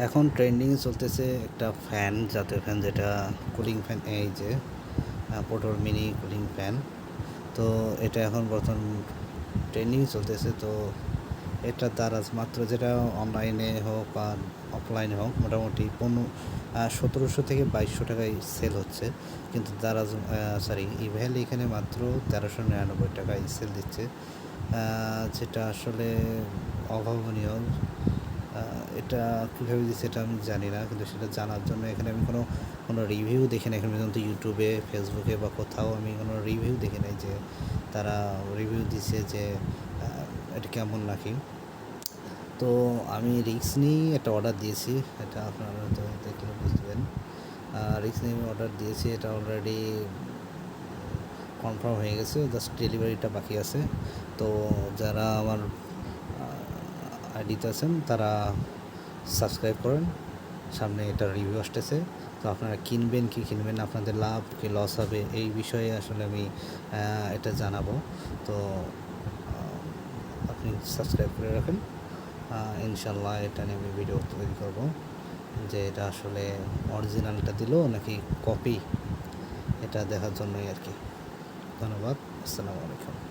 এখন ট্রেন্ডিং চলতেছে একটা ফ্যান, জাতীয় ফ্যান, যেটা কুলিং ফ্যান, এই যে পোটোর মিনি কুলিং ফ্যান। তো এটা এখন বর্তমান ট্রেন্ডিং চলতেছে। তো এটার দ্বারা মাত্র, যেটা অনলাইনে হোক বা অফলাইনে হোক, মোটামুটি 1700 থেকে 2200 টাকায় সেল হচ্ছে। কিন্তু দারাজ ইভ্যাল এখানে মাত্র 1399 টাকায় সেল দিচ্ছে, যেটা আসলে অভাবনীয়। এটা কীভাবে দিচ্ছে এটা আমি জানি না, কিন্তু সেটা জানার জন্য এখানে আমি কোনো রিভিউ দেখি না এখন পর্যন্ত। ইউটিউবে, ফেসবুকে বা কোথাও আমি কোনো রিভিউ দেখি নাই যে তারা রিভিউ দিছে যে এটা কেমন নাকি। তো আমি রিস্ক নিয়েই একটা অর্ডার দিয়েছি, এটা আপনারা তো দেখলে বুঝবেন। রিস্ক নিয়ে আমি অর্ডার দিয়েছি, এটা অলরেডি কনফার্ম হয়ে গেছে, জাস্ট ডেলিভারিটা বাকি আছে। তো যারা আমার আইডিতে আছেন তারা সাবস্ক্রাইব করেন, সামনে এটা রিভিউ আসতেছে। তো আপনারা কিনবেন কি কিনবেন না, আপনাদের লাভ কি লস হবে, এই বিষয়ে আসলে আমি এটা জানাবো। তো আপনি সাবস্ক্রাইব করে রাখেন, ইনশাল্লাহ এটা নিয়ে আমি ভিডিও তৈরি করব, যে এটা আসলে অরিজিনালটা দিল নাকি কপি, এটা দেখার জন্যই আর কি। ধন্যবাদ, আসসালামু আলাইকুম।